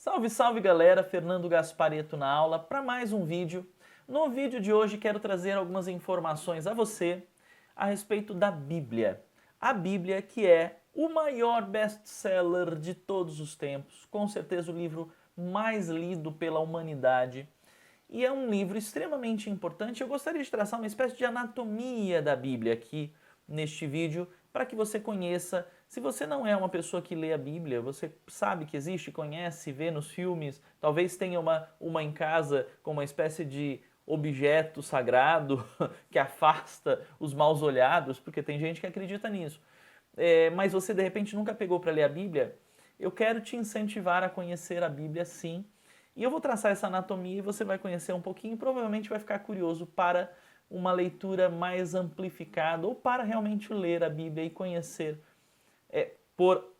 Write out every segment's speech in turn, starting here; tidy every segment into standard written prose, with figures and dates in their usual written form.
Salve, salve galera, Fernando Gasparetto na aula para mais um vídeo. No vídeo de hoje quero trazer algumas informações a você a respeito da Bíblia. A Bíblia que é o maior best-seller de todos os tempos, com certeza o livro mais lido pela humanidade. E é um livro extremamente importante. Eu gostaria de traçar uma espécie de anatomia da Bíblia aqui neste vídeo para que você conheça. Se você não é uma pessoa que lê a Bíblia, você sabe que existe, conhece, vê nos filmes, talvez tenha uma em casa com uma espécie de objeto sagrado que afasta os maus olhados, porque tem gente que acredita nisso. Mas você de repente nunca pegou para ler a Bíblia, eu quero te incentivar a conhecer a Bíblia sim. E eu vou traçar essa anatomia e você vai conhecer um pouquinho e provavelmente vai ficar curioso para uma leitura mais amplificada ou para realmente ler a Bíblia e conhecer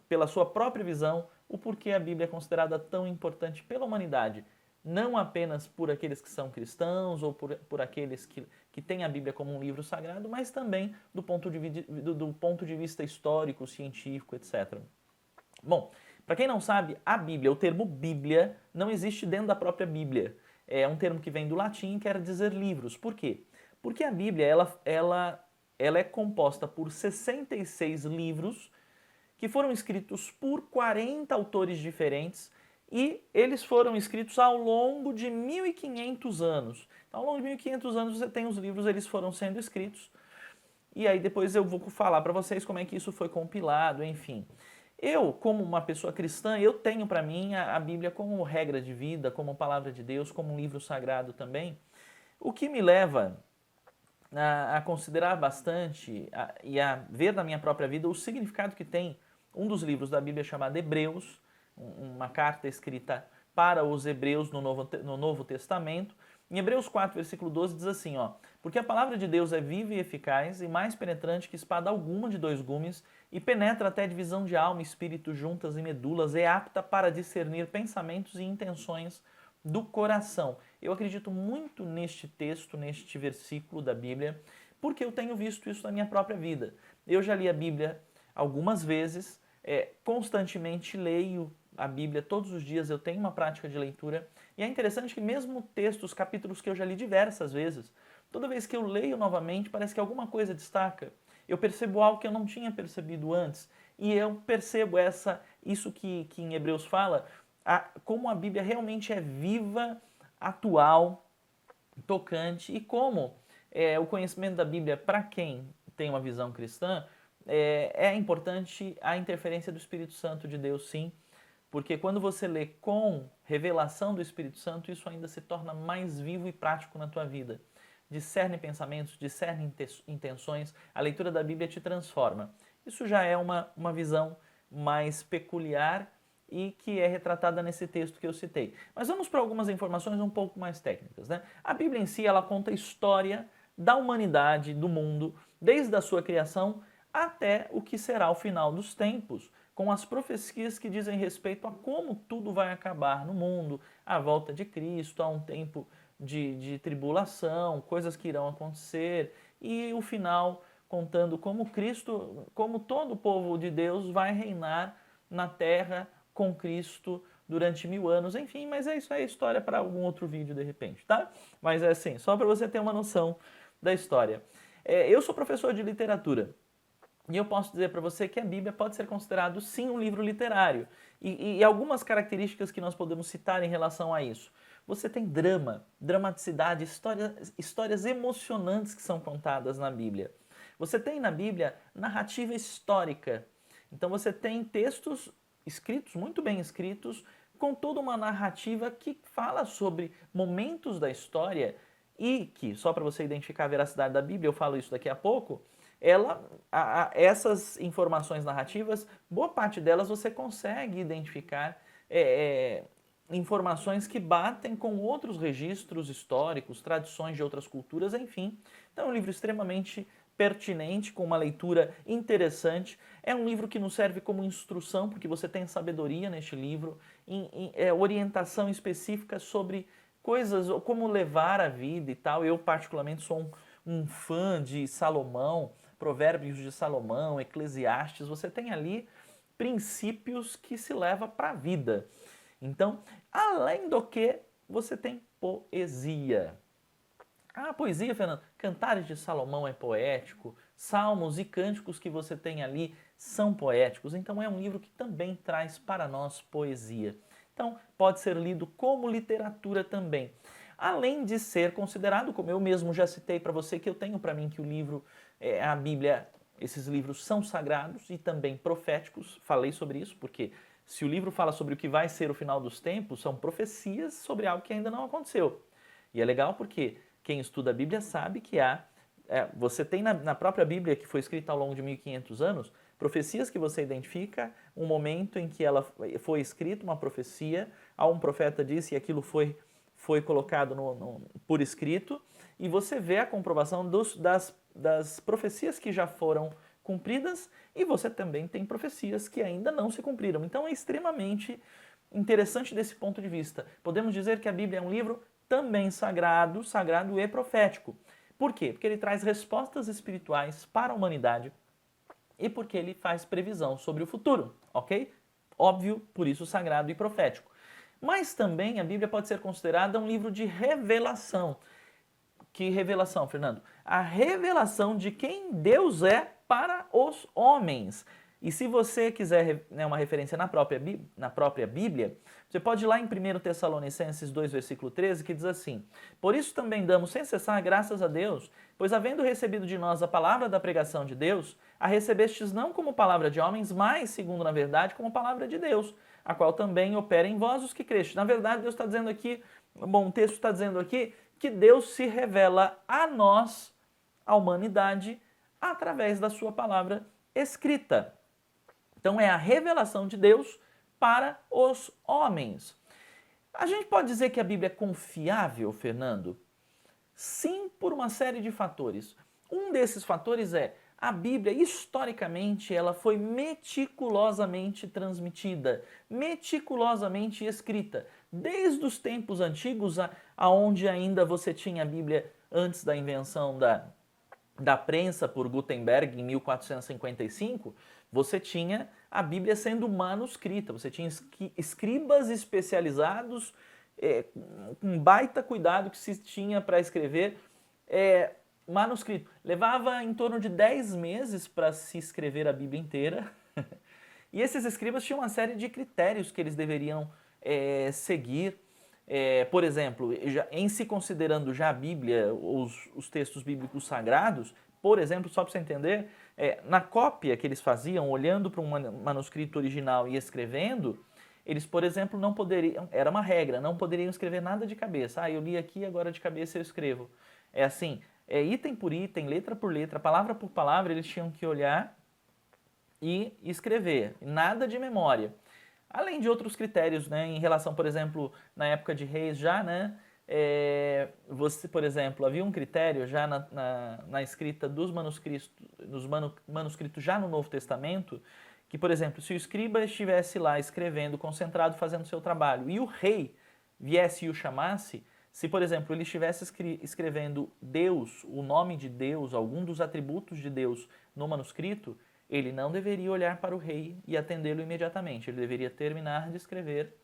pela sua própria visão o porquê a Bíblia é considerada tão importante pela humanidade. Não apenas por aqueles que são cristãos ou por aqueles que têm a Bíblia como um livro sagrado, mas também do ponto de vista histórico, científico, etc. Bom, para quem não sabe, a Bíblia, o termo Bíblia, não existe dentro da própria Bíblia. É um termo que vem do latim e quer dizer livros. Por quê? Porque a Bíblia ela é composta por 66 livros que foram escritos por 40 autores diferentes e eles foram escritos ao longo de 1500 anos. Então, ao longo de 1500 anos você tem os livros, eles foram sendo escritos e aí depois eu vou falar para vocês como é que isso foi compilado, enfim. Eu, como uma pessoa cristã, eu tenho para mim a Bíblia como regra de vida, como palavra de Deus, como um livro sagrado também, o que me leva a considerar bastante e a ver na minha própria vida o significado que tem um dos livros da Bíblia chamado Hebreus, uma carta escrita para os hebreus no Novo Testamento. Em Hebreus 4, versículo 12 diz assim, ó: porque a palavra de Deus é viva e eficaz e mais penetrante que espada alguma de dois gumes e penetra até a divisão de alma, espírito, juntas e medulas, é apta para discernir pensamentos e intenções do coração. Eu acredito muito neste texto, neste versículo da Bíblia, porque eu tenho visto isso na minha própria vida. Eu já li a Bíblia algumas vezes, constantemente leio a Bíblia todos os dias, eu tenho uma prática de leitura, e é interessante que mesmo textos, capítulos que eu já li diversas vezes, toda vez que eu leio novamente, parece que alguma coisa destaca. Eu percebo algo que eu não tinha percebido antes, e eu percebo isso que em Hebreus fala, como a Bíblia realmente é viva, atual, tocante, e como o conhecimento da Bíblia, para quem tem uma visão cristã, é importante a interferência do Espírito Santo de Deus, sim, porque quando você lê com revelação do Espírito Santo, isso ainda se torna mais vivo e prático na tua vida. Discerne pensamentos, discerne intenções, a leitura da Bíblia te transforma. Isso já é uma visão mais peculiar e que é retratada nesse texto que eu citei. Mas vamos para algumas informações um pouco mais técnicas, né? A Bíblia em si, ela conta a história da humanidade, do mundo, desde a sua criação até o que será o final dos tempos, com as profecias que dizem respeito a como tudo vai acabar no mundo, a volta de Cristo, a um tempo de tribulação, coisas que irão acontecer, e o final contando como Cristo, como todo o povo de Deus vai reinar na terra com Cristo durante 1000 anos, enfim, mas isso é história para algum outro vídeo de repente, tá? Mas é assim, só para você ter uma noção da história. Eu sou professor de literatura, e eu posso dizer para você que a Bíblia pode ser considerado sim um livro literário. E algumas características que nós podemos citar em relação a isso. Você tem drama, dramaticidade, histórias emocionantes que são contadas na Bíblia. Você tem na Bíblia narrativa histórica. Então você tem textos escritos, muito bem escritos, com toda uma narrativa que fala sobre momentos da história e que, só para você identificar a veracidade da Bíblia, eu falo isso daqui a pouco, essas informações narrativas, boa parte delas você consegue identificar informações que batem com outros registros históricos, tradições de outras culturas, enfim. Então é um livro extremamente pertinente, com uma leitura interessante. É um livro que nos serve como instrução, porque você tem sabedoria neste livro, orientação específica sobre coisas, como levar a vida e tal. Eu particularmente sou um fã de Salomão, Provérbios de Salomão, Eclesiastes. Você tem ali princípios que se leva para a vida. Então, além do que, você tem poesia. Ah, poesia, Fernando. Cantares de Salomão é poético, salmos e cânticos que você tem ali são poéticos. Então é um livro que também traz para nós poesia. Então pode ser lido como literatura também. Além de ser considerado, como eu mesmo já citei para você, que eu tenho para mim que o livro, a Bíblia, esses livros são sagrados e também proféticos. Falei sobre isso porque se o livro fala sobre o que vai ser o final dos tempos, são profecias sobre algo que ainda não aconteceu. E é legal porque quem estuda a Bíblia sabe que você tem na própria Bíblia, que foi escrita ao longo de 1500 anos, profecias que você identifica, um momento em que ela foi escrita, uma profecia, um profeta disse e aquilo foi colocado por escrito, e você vê a comprovação das profecias que já foram cumpridas, e você também tem profecias que ainda não se cumpriram. Então é extremamente interessante desse ponto de vista. Podemos dizer que a Bíblia é um livro também sagrado, sagrado e profético. Por quê? Porque ele traz respostas espirituais para a humanidade e porque ele faz previsão sobre o futuro, ok? Óbvio, por isso sagrado e profético. Mas também a Bíblia pode ser considerada um livro de revelação. Que revelação, Fernando? A revelação de quem Deus é para os homens. E se você quiser uma referência na própria Bíblia, você pode ir lá em 1 Tessalonicenses 2, versículo 13, que diz assim: Por isso também damos sem cessar graças a Deus, pois havendo recebido de nós a palavra da pregação de Deus, a recebestes não como palavra de homens, mas, segundo na verdade, como palavra de Deus, a qual também opera em vós os que crestes. Na verdade, Deus está dizendo aqui, o texto está dizendo aqui, que Deus se revela a nós, a humanidade, através da sua palavra escrita. Então é a revelação de Deus para os homens. A gente pode dizer que a Bíblia é confiável, Fernando? Sim, por uma série de fatores. Um desses fatores é a Bíblia, historicamente, ela foi meticulosamente transmitida, meticulosamente escrita. Desde os tempos antigos, aonde ainda você tinha a Bíblia antes da invenção da prensa por Gutenberg em 1455, você tinha a Bíblia sendo manuscrita, você tinha escribas especializados, com baita cuidado que se tinha para escrever manuscrito. Levava em torno de 10 meses para se escrever a Bíblia inteira. E esses escribas tinham uma série de critérios que eles deveriam seguir. Por exemplo, em se considerando já a Bíblia, os textos bíblicos sagrados, por exemplo, só para você entender, na cópia que eles faziam, olhando para um manuscrito original e escrevendo, eles, por exemplo, não poderiam, era uma regra, não poderiam escrever nada de cabeça. Eu li aqui, agora de cabeça eu escrevo. É assim, item por item, letra por letra, palavra por palavra, eles tinham que olhar e escrever, nada de memória. Além de outros critérios, né, em relação, por exemplo, na época de Reis já, né, você, por exemplo, havia um critério já na escrita dos manuscritos já no Novo Testamento, que, por exemplo, se o escriba estivesse lá escrevendo, concentrado, fazendo seu trabalho, e o rei viesse e o chamasse, se, por exemplo, ele estivesse escrevendo Deus, o nome de Deus, algum dos atributos de Deus no manuscrito, ele não deveria olhar para o rei e atendê-lo imediatamente. Ele deveria terminar de escrever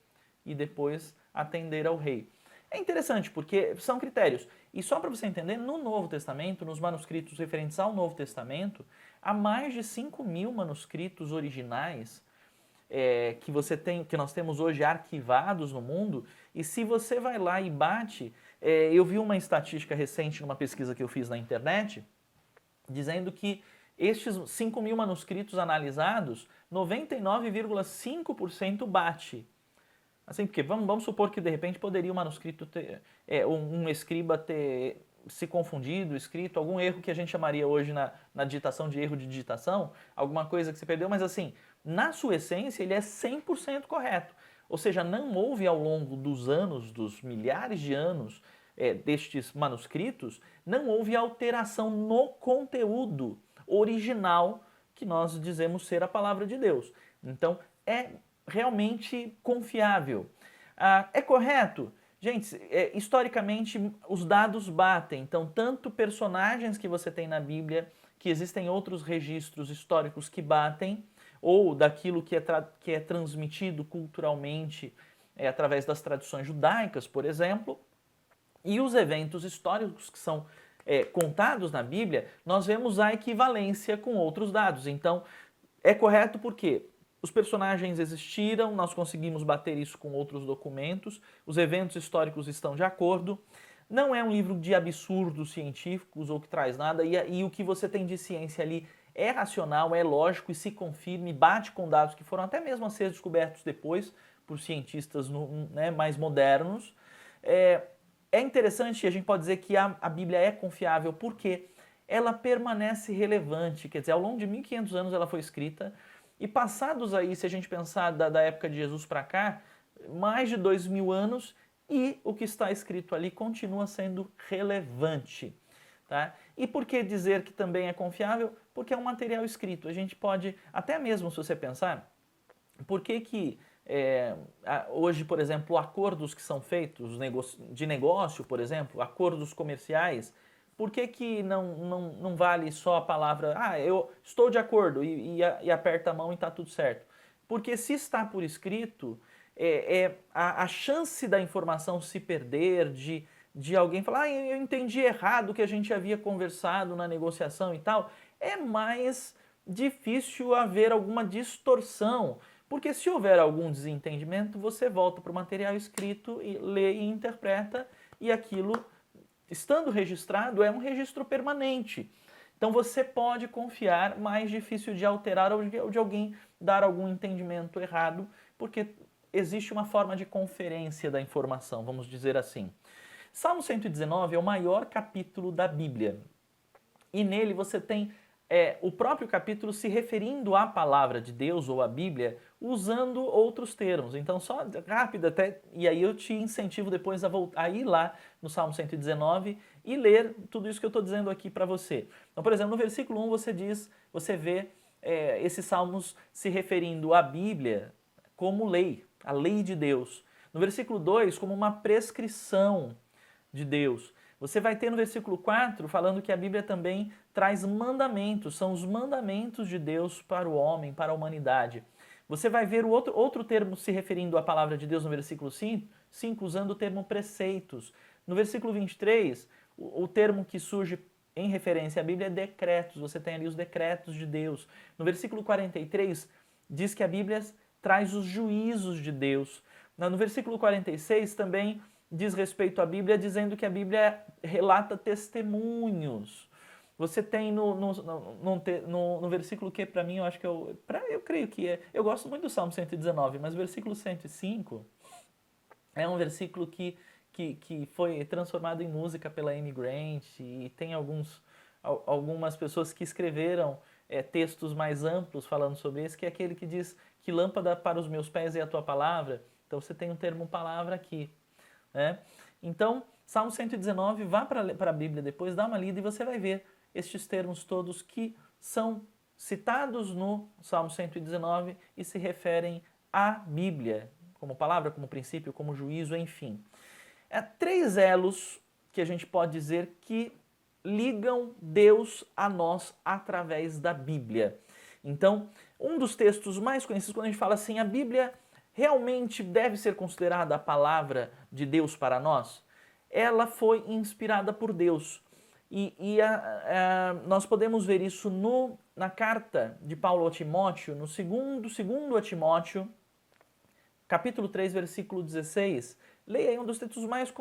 e depois atender ao rei. É interessante porque são critérios. E só para você entender, no Novo Testamento, nos manuscritos referentes ao Novo Testamento, há mais de 5.000 manuscritos originais que nós temos hoje arquivados no mundo. E se você vai lá e bate, eu vi uma estatística recente numa pesquisa que eu fiz na internet, dizendo que estes 5.000 manuscritos analisados, 99,5% bate. Assim, porque vamos supor que de repente poderia o manuscrito ter, um escriba ter se confundido, escrito algum erro que a gente chamaria hoje na digitação de erro de digitação, alguma coisa que se perdeu, mas assim, na sua essência ele é 100% correto. Ou seja, não houve ao longo dos anos, dos milhares de anos destes manuscritos, não houve alteração no conteúdo original que nós dizemos ser a palavra de Deus. Então, é realmente confiável. É correto? Gente, historicamente os dados batem. Então, tanto personagens que você tem na Bíblia, que existem outros registros históricos que batem, ou daquilo que é transmitido culturalmente através das tradições judaicas, por exemplo, e os eventos históricos que são contados na Bíblia, nós vemos a equivalência com outros dados. Então, é correto porque os personagens existiram, nós conseguimos bater isso com outros documentos, os eventos históricos estão de acordo, não é um livro de absurdos científicos ou que traz nada, e o que você tem de ciência ali é racional, é lógico e se confirma e bate com dados que foram até mesmo a ser descobertos depois por cientistas mais modernos. É interessante, a gente pode dizer que a Bíblia é confiável porque ela permanece relevante, quer dizer, ao longo de 1500 anos ela foi escrita, e passados aí, se a gente pensar da época de Jesus para cá, mais de 2000 anos, e o que está escrito ali continua sendo relevante. Tá? E por que dizer que também é confiável? Porque é um material escrito. A gente pode, até mesmo se você pensar, por que hoje, por exemplo, acordos que são feitos de negócio, por exemplo, acordos comerciais, por que não vale só a palavra, eu estou de acordo e aperta a mão e está tudo certo? Porque se está por escrito, a chance da informação se perder, de alguém falar, eu entendi errado o que a gente havia conversado na negociação e tal, é mais difícil haver alguma distorção. Porque se houver algum desentendimento, você volta para o material escrito e lê e interpreta, e aquilo, estando registrado, é um registro permanente. Então você pode confiar, mais difícil de alterar ou de alguém dar algum entendimento errado, porque existe uma forma de conferência da informação, vamos dizer assim. Salmo 119 é o maior capítulo da Bíblia. E nele você tem o próprio capítulo se referindo à palavra de Deus ou à Bíblia, usando outros termos. Então, só rápido até, e aí eu te incentivo depois a ir lá no Salmo 119 e ler tudo isso que eu estou dizendo aqui para você. Então, por exemplo, no versículo 1 você vê esses salmos se referindo à Bíblia como lei, a lei de Deus. No versículo 2, como uma prescrição de Deus. Você vai ter no versículo 4 falando que a Bíblia também traz mandamentos, são os mandamentos de Deus para o homem, para a humanidade. Você vai ver o outro termo se referindo à palavra de Deus no versículo 5 usando o termo preceitos. No versículo 23, o termo que surge em referência à Bíblia é decretos, você tem ali os decretos de Deus. No versículo 43, diz que a Bíblia traz os juízos de Deus. No versículo 46 também diz respeito à Bíblia, dizendo que a Bíblia relata testemunhos. Você tem no versículo que para mim eu acho que eu creio que eu gosto muito do Salmo 119, mas o versículo 105 é um versículo que foi transformado em música pela Amy Grant e tem algumas pessoas que escreveram textos mais amplos falando sobre isso, que é aquele que diz que lâmpada para os meus pés é a tua palavra. Então você tem um termo palavra aqui. Então, Salmo 119, vá para a Bíblia depois, dá uma lida e você vai ver estes termos todos que são citados no Salmo 119 e se referem à Bíblia, como palavra, como princípio, como juízo, enfim. Três elos que a gente pode dizer que ligam Deus a nós através da Bíblia. Então, um dos textos mais conhecidos, quando a gente fala assim, a Bíblia realmente deve ser considerada a palavra de Deus para nós? Ela foi inspirada por Deus. Nós podemos ver isso na carta de Paulo a Timóteo, no segundo a Timóteo, capítulo 3, versículo 16. Leia aí um dos textos mais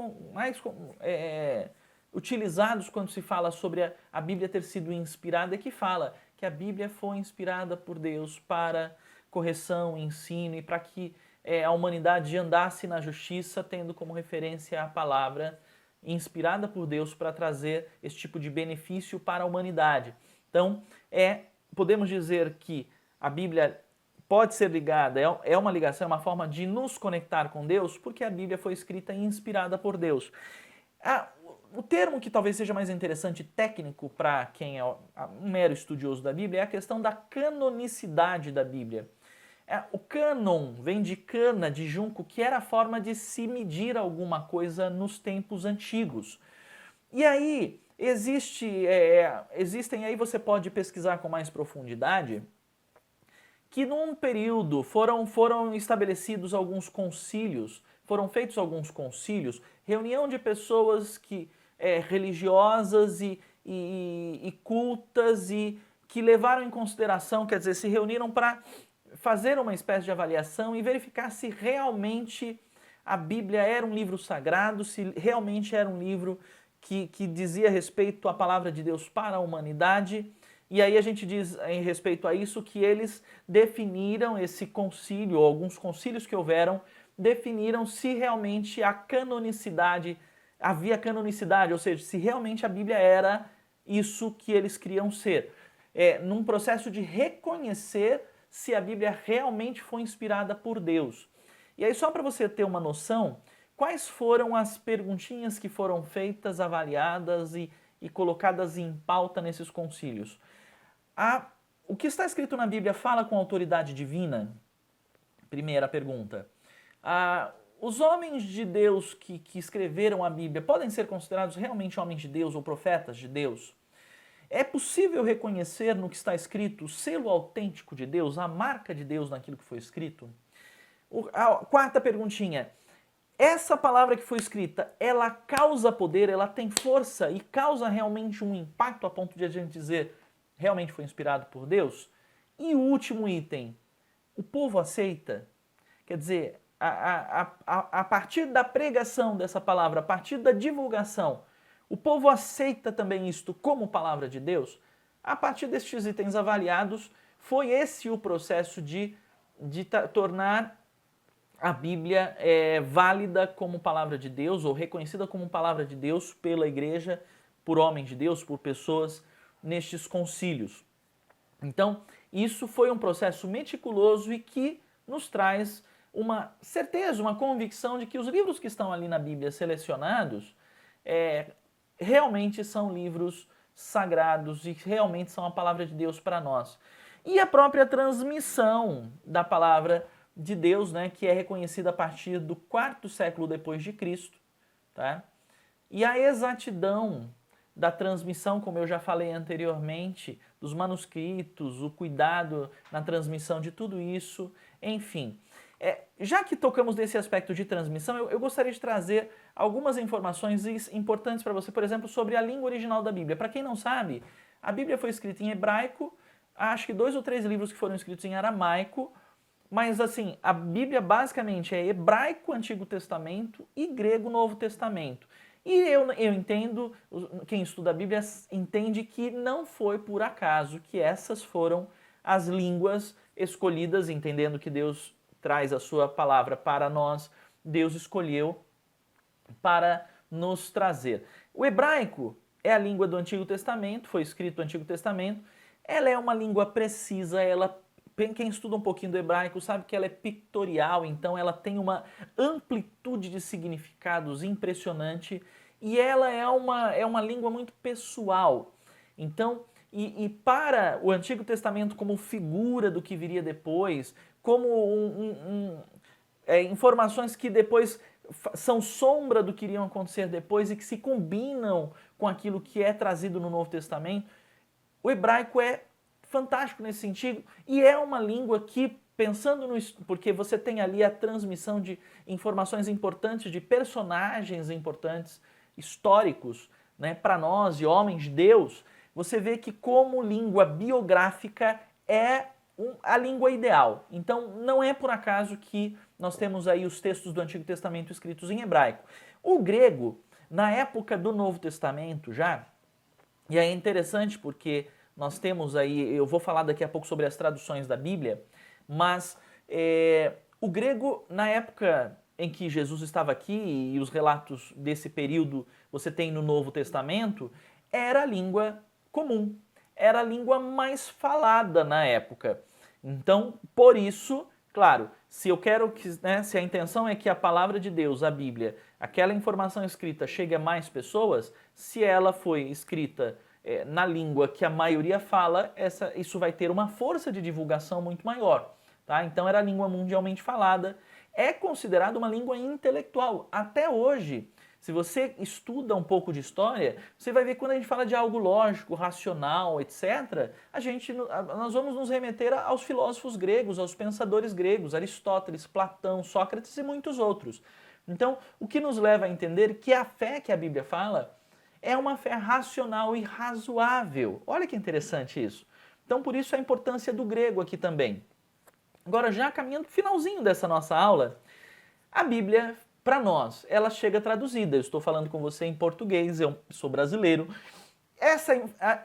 utilizados quando se fala sobre a Bíblia ter sido inspirada, que fala que a Bíblia foi inspirada por Deus para correção, ensino e para que a humanidade andasse na justiça, tendo como referência a palavra inspirada por Deus para trazer esse tipo de benefício para a humanidade. Então, podemos dizer que a Bíblia pode ser ligada, é uma ligação, é uma forma de nos conectar com Deus, porque a Bíblia foi escrita e inspirada por Deus. O termo que talvez seja mais interessante técnico para quem é um mero estudioso da Bíblia é a questão da canonicidade da Bíblia. O cânon vem de cana, de junco, que era a forma de se medir alguma coisa nos tempos antigos. E aí, existem, aí você pode pesquisar com mais profundidade, que num período foram estabelecidos alguns concílios, foram feitos alguns concílios, reunião de pessoas religiosas e cultas e que levaram em consideração, quer dizer, se reuniram para fazer uma espécie de avaliação e verificar se realmente a Bíblia era um livro sagrado, se realmente era um livro que dizia respeito à palavra de Deus para a humanidade. E aí a gente diz em respeito a isso que eles definiram esse concílio, ou alguns concílios que houveram, definiram se realmente havia canonicidade, ou seja, se realmente a Bíblia era isso que eles queriam ser. Num processo de reconhecer se a Bíblia realmente foi inspirada por Deus. E aí só para você ter uma noção, quais foram as perguntinhas que foram feitas, avaliadas e colocadas em pauta nesses concílios? O que está escrito na Bíblia fala com autoridade divina? Primeira pergunta. Os homens de Deus que escreveram a Bíblia podem ser considerados realmente homens de Deus ou profetas de Deus? É possível reconhecer no que está escrito o selo autêntico de Deus, a marca de Deus naquilo que foi escrito? A quarta perguntinha. Essa palavra que foi escrita, ela causa poder, ela tem força e causa realmente um impacto a ponto de a gente dizer realmente foi inspirado por Deus? E o último item, o povo aceita? Quer dizer, a partir da pregação dessa palavra, a partir da divulgação, o povo aceita também isto como palavra de Deus? A partir destes itens avaliados, foi esse o processo de tornar a Bíblia válida como palavra de Deus, ou reconhecida como palavra de Deus pela igreja, por homens de Deus, por pessoas nestes concílios. Então, isso foi um processo meticuloso e que nos traz uma certeza, uma convicção de que os livros que estão ali na Bíblia selecionados realmente são livros sagrados e realmente são a palavra de Deus para nós. E a própria transmissão da palavra de Deus, né, que é reconhecida a partir do 4º século depois de Cristo, tá? E a exatidão da transmissão, como eu já falei anteriormente, dos manuscritos, o cuidado na transmissão de tudo isso, enfim. Já que tocamos nesse aspecto de transmissão, eu gostaria de trazer algumas informações importantes para você, por exemplo, sobre a língua original da Bíblia. Para quem não sabe, a Bíblia foi escrita em hebraico, acho que 2 ou 3 livros que foram escritos em aramaico, mas assim, a Bíblia basicamente é hebraico Antigo Testamento e grego Novo Testamento. E eu entendo, quem estuda a Bíblia entende que não foi por acaso que essas foram as línguas escolhidas, entendendo que Deus traz a sua palavra para nós, Deus escolheu para nos trazer. O hebraico é a língua do Antigo Testamento, foi escrito no Antigo Testamento, ela é uma língua precisa, quem estuda um pouquinho do hebraico sabe que ela é pictorial, então ela tem uma amplitude de significados impressionante e ela é uma língua muito pessoal. Então, e para o Antigo Testamento como figura do que viria depois, como informações que depois são sombra do que iriam acontecer depois e que se combinam com aquilo que é trazido no Novo Testamento, o hebraico é fantástico nesse sentido e é uma língua que, pensando porque você tem ali a transmissão de informações importantes, de personagens importantes, históricos, né, para nós, de homens de Deus, você vê que como língua biográfica é a língua ideal. Então não é por acaso que nós temos aí os textos do Antigo Testamento escritos em hebraico. O grego, na época do Novo Testamento já, e é interessante porque nós temos aí, eu vou falar daqui a pouco sobre as traduções da Bíblia, mas o grego, na época em que Jesus estava aqui, e os relatos desse período você tem no Novo Testamento, era a língua comum, era a língua mais falada na época. Então, por isso, claro, se eu quero que, né, se a intenção é que a palavra de Deus, a Bíblia, aquela informação escrita chegue a mais pessoas, se ela foi escrita na língua que a maioria fala, isso vai ter uma força de divulgação muito maior. Tá? Então era a língua mundialmente falada. É considerada uma língua intelectual. Até hoje, Se você estuda um pouco de história, você vai ver que quando a gente fala de algo lógico, racional, etc., nós vamos nos remeter aos filósofos gregos, aos pensadores gregos, Aristóteles, Platão, Sócrates e muitos outros. Então, o que nos leva a entender que a fé que a Bíblia fala é uma fé racional e razoável. Olha que interessante isso. Então, por isso a importância do grego aqui também. Agora, já caminhando para o finalzinho dessa nossa aula, a Bíblia, para nós, ela chega traduzida. Eu estou falando com você em português, eu sou brasileiro. Essa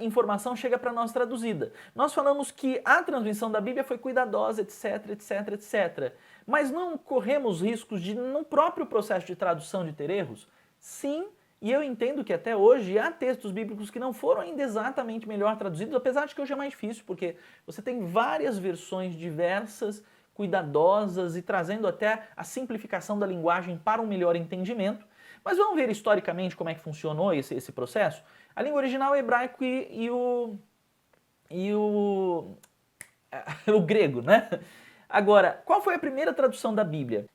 informação chega para nós traduzida. Nós falamos que a transmissão da Bíblia foi cuidadosa, etc, etc, etc. Mas não corremos riscos de, no próprio processo de tradução, de ter erros? Sim, e eu entendo que até hoje há textos bíblicos que não foram ainda exatamente melhor traduzidos, apesar de que hoje é mais difícil, porque você tem várias versões diversas, cuidadosas e trazendo até a simplificação da linguagem para um melhor entendimento. Mas vamos ver historicamente como é que funcionou esse processo? A língua original é hebraico o grego, né? Agora, qual foi a primeira tradução da Bíblia?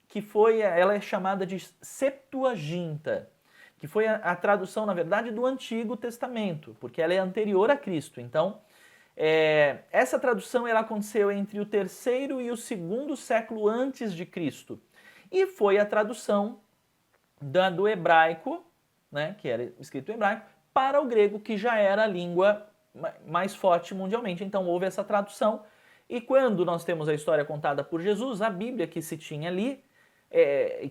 Ela é chamada de Septuaginta, que foi a tradução, na verdade, do Antigo Testamento, porque ela é anterior a Cristo. Então, essa tradução ela aconteceu entre o terceiro e o segundo século antes de Cristo. E foi a tradução do hebraico, né, que era escrito em hebraico, para o grego, que já era a língua mais forte mundialmente. Então houve essa tradução. E quando nós temos a história contada por Jesus, a Bíblia que se tinha ali,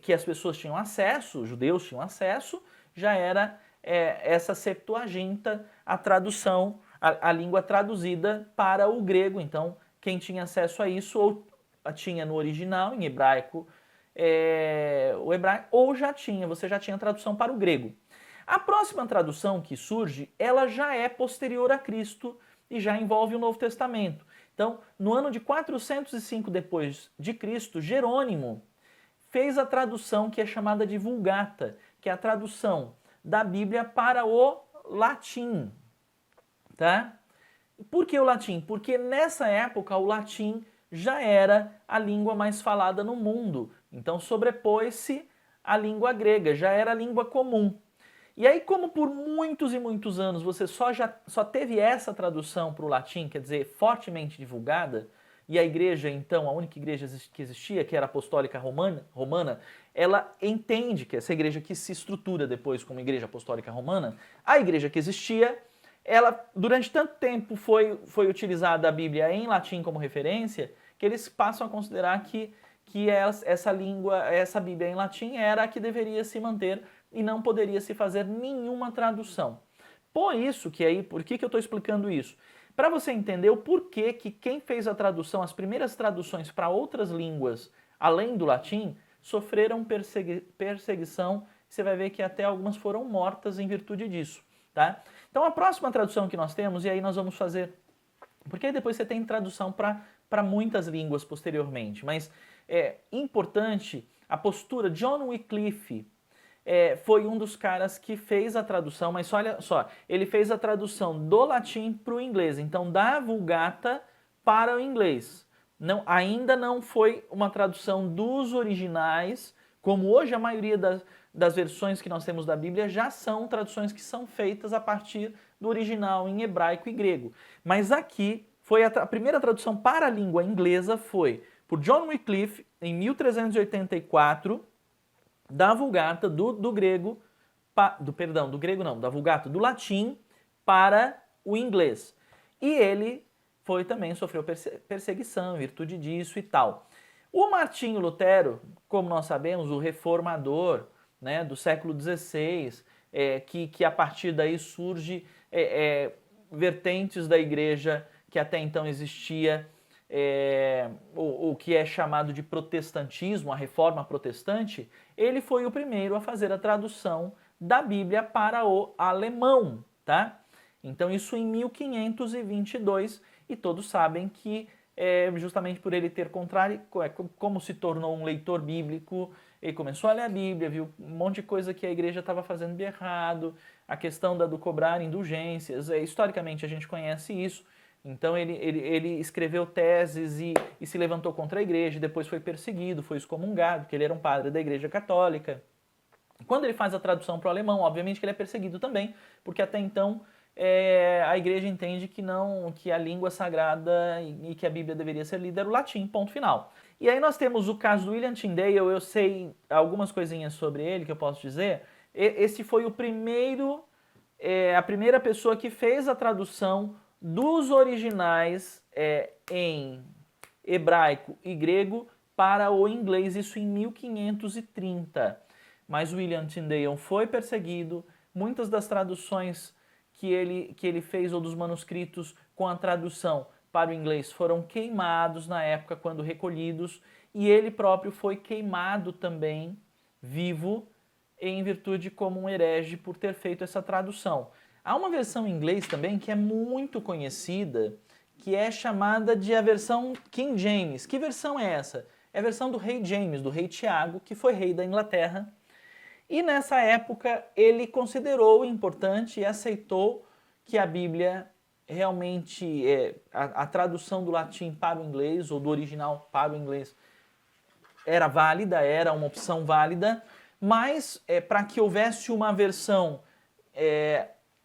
que as pessoas tinham acesso, os judeus tinham acesso, já era essa Septuaginta, a tradução, a língua traduzida para o grego. Então, quem tinha acesso a isso, ou tinha no original, em hebraico, o hebraico, ou você já tinha tradução para o grego. A próxima tradução que surge, ela já é posterior a Cristo e já envolve o Novo Testamento. Então, no ano de 405 depois de Cristo, Jerônimo fez a tradução que é chamada de Vulgata, que é a tradução da Bíblia para o latim, tá? Por que o latim? Porque nessa época o latim já era a língua mais falada no mundo. Então sobrepôs-se a língua grega, já era a língua comum. E aí, como por muitos e muitos anos você só teve essa tradução para o latim, quer dizer, fortemente divulgada, e a igreja, então, a única igreja que existia, que era a apostólica romana, ela entende que essa igreja que se estrutura depois como igreja apostólica romana, a igreja que existia, ela durante tanto tempo foi utilizada a Bíblia em latim como referência, que eles passam a considerar que essa Bíblia em latim era a que deveria se manter e não poderia se fazer nenhuma tradução. Por isso por que eu estou explicando isso? Para você entender o porquê que quem fez a tradução, as primeiras traduções para outras línguas, além do latim, sofreram perseguição, você vai ver que até algumas foram mortas em virtude disso, tá? Então a próxima tradução que nós temos, e aí nós vamos fazer, porque aí depois você tem tradução para muitas línguas posteriormente, mas é importante a postura. John Wycliffe foi um dos caras que fez a tradução, mas olha só, ele fez a tradução do latim para o inglês, então da Vulgata para o inglês. Ainda não foi uma tradução dos originais, como hoje a maioria das versões que nós temos da Bíblia já são traduções que são feitas a partir do original em hebraico e grego. Mas aqui foi a primeira tradução para a língua inglesa foi por John Wycliffe em 1384, da Vulgata do grego, da Vulgata do latim para o inglês. E ele também sofreu perseguição em virtude disso e tal. O Martinho Lutero, como nós sabemos, o reformador, né, do século XVI, que a partir daí surge vertentes da igreja que até então existia, o que é chamado de protestantismo, a reforma protestante, ele foi o primeiro a fazer a tradução da Bíblia para o alemão, tá? Então isso em 1522, e todos sabem que justamente por ele ter como se tornou um leitor bíblico, ele começou a ler a Bíblia, viu um monte de coisa que a igreja estava fazendo de errado, a questão do cobrar indulgências, historicamente a gente conhece isso. Então ele escreveu teses e se levantou contra a igreja, depois foi perseguido, foi excomungado, porque ele era um padre da igreja católica. Quando ele faz a tradução para o alemão, obviamente que ele é perseguido também, porque até então a igreja entende que não, que a língua sagrada e que a Bíblia deveria ser lida era o latim, ponto final. E aí nós temos o caso do William Tyndale, eu sei algumas coisinhas sobre ele que eu posso dizer. Esse foi o primeiro, a primeira pessoa que fez a tradução dos originais em hebraico e grego para o inglês, isso em 1530. Mas William Tyndale foi perseguido, muitas das traduções que ele fez, ou dos manuscritos com a tradução para o inglês, foram queimados na época quando recolhidos, e ele próprio foi queimado também, vivo, em virtude como um herege por ter feito essa tradução. Há uma versão em inglês também que é muito conhecida, que é chamada de a versão King James. Que versão é essa? É a versão do rei James, do rei Tiago, que foi rei da Inglaterra. E nessa época ele considerou importante e aceitou que a Bíblia realmente, a tradução do latim para o inglês, ou do original para o inglês, era válida, era uma opção válida, mas para que houvesse uma versão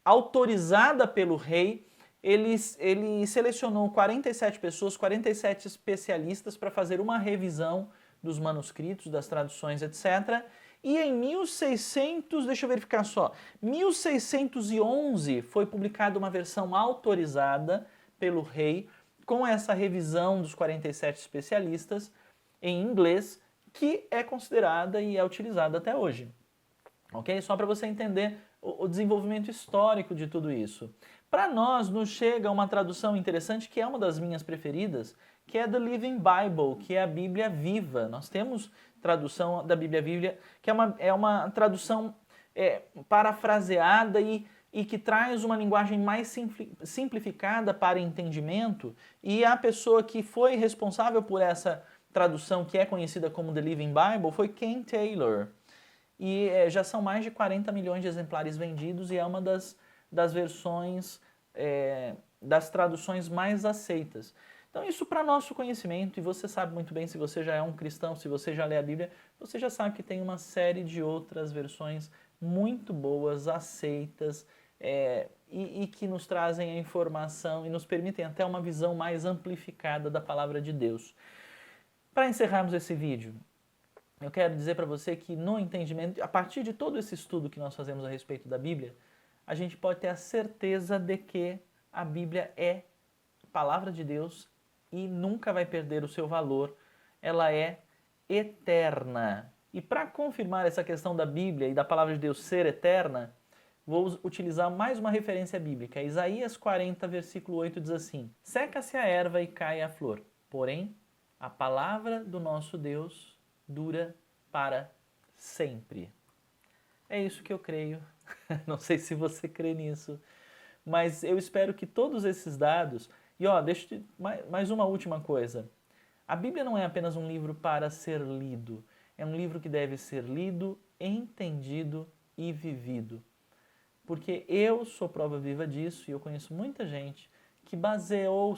autorizada pelo rei, ele selecionou 47 pessoas, 47 especialistas para fazer uma revisão dos manuscritos, das traduções, etc. E em 1600, deixa eu verificar só, 1611 foi publicada uma versão autorizada pelo rei com essa revisão dos 47 especialistas em inglês, que é considerada e é utilizada até hoje. Ok? Só para você entender o desenvolvimento histórico de tudo isso. Para nós, nos chega uma tradução interessante, que é uma das minhas preferidas, que é The Living Bible, que é a Bíblia Viva. Nós temos tradução da Bíblia, que é uma tradução parafraseada e que traz uma linguagem mais simplificada para entendimento, e a pessoa que foi responsável por essa tradução, que é conhecida como The Living Bible, foi Ken Taylor. E já são mais de 40 milhões de exemplares vendidos, e é uma das versões, das traduções mais aceitas. Então isso para nosso conhecimento, e você sabe muito bem, se você já é um cristão, se você já lê a Bíblia, você já sabe que tem uma série de outras versões muito boas, aceitas, e que nos trazem a informação e nos permitem até uma visão mais amplificada da palavra de Deus. Para encerrarmos esse vídeo, eu quero dizer para você que no entendimento, a partir de todo esse estudo que nós fazemos a respeito da Bíblia, a gente pode ter a certeza de que a Bíblia é palavra de Deus e nunca vai perder o seu valor. Ela é eterna. E para confirmar essa questão da Bíblia e da palavra de Deus ser eterna, vou utilizar mais uma referência bíblica. Isaías 40, versículo 8 diz assim: seca-se a erva e cai a flor, porém a palavra do nosso Deus dura para sempre. É isso que eu creio. Não sei se você crê nisso, mas eu espero que todos esses dados... E deixa eu mais uma última coisa. A Bíblia não é apenas um livro para ser lido. É um livro que deve ser lido, entendido e vivido. Porque eu sou prova viva disso, e eu conheço muita gente que baseou,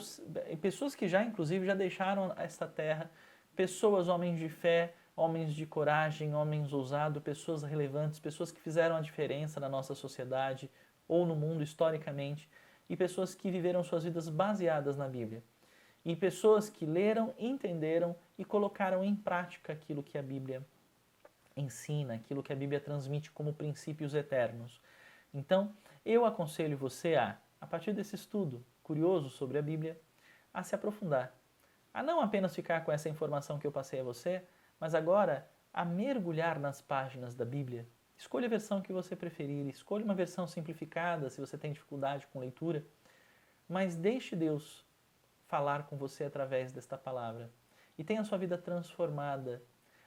pessoas que já inclusive já deixaram esta terra, pessoas, homens de fé, homens de coragem, homens ousados, pessoas relevantes, pessoas que fizeram a diferença na nossa sociedade ou no mundo historicamente, e pessoas que viveram suas vidas baseadas na Bíblia. E pessoas que leram, entenderam e colocaram em prática aquilo que a Bíblia ensina, aquilo que a Bíblia transmite como princípios eternos. Então, eu aconselho você a partir desse estudo curioso sobre a Bíblia, a se aprofundar. A não apenas ficar com essa informação que eu passei a você, mas agora a mergulhar nas páginas da Bíblia. Escolha a versão que você preferir, escolha uma versão simplificada se você tem dificuldade com leitura, mas deixe Deus falar com você através desta palavra e tenha a sua vida transformada.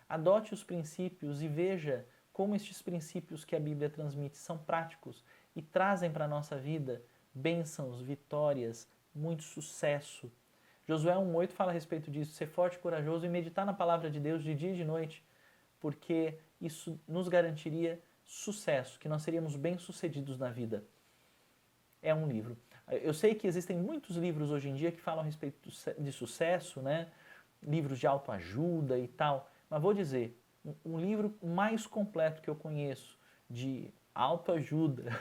Adote os princípios e veja como estes princípios que a Bíblia transmite são práticos e trazem para a nossa vida bênçãos, vitórias, muito sucesso. Josué 1,8 fala a respeito disso, ser forte e corajoso e meditar na palavra de Deus de dia e de noite, porque isso nos garantiria sucesso, que nós seríamos bem-sucedidos na vida. É um livro. Eu sei que existem muitos livros hoje em dia que falam a respeito de sucesso, né? Livros de autoajuda e tal, mas vou dizer, um livro mais completo que eu conheço de autoajuda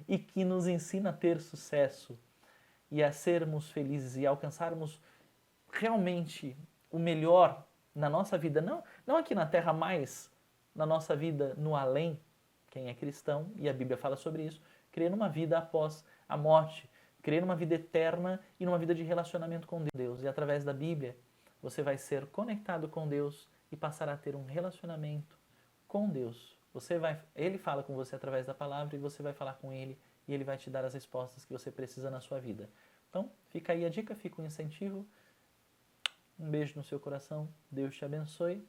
e que nos ensina a ter sucesso e a sermos felizes e alcançarmos realmente o melhor na nossa vida, não aqui na Terra, mas na nossa vida no além. Quem é cristão, e a Bíblia fala sobre isso, crê numa vida após a morte, crê numa vida eterna e numa vida de relacionamento com Deus. E através da Bíblia, você vai ser conectado com Deus e passar a ter um relacionamento com Deus. Ele fala com você através da palavra e você vai falar com ele e ele vai te dar as respostas que você precisa na sua vida. Então, fica aí a dica, fica o incentivo. Um beijo no seu coração, Deus te abençoe.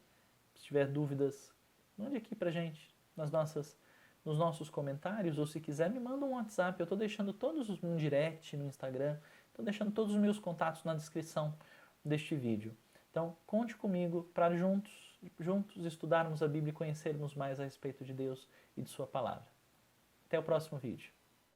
Se tiver dúvidas, mande aqui pra gente nos nossos comentários, ou se quiser me manda um WhatsApp. Eu estou deixando um direct no Instagram, estou deixando todos os meus contatos na descrição deste vídeo. Então, conte comigo para juntos estudarmos a Bíblia e conhecermos mais a respeito de Deus e de sua palavra. Até o próximo vídeo.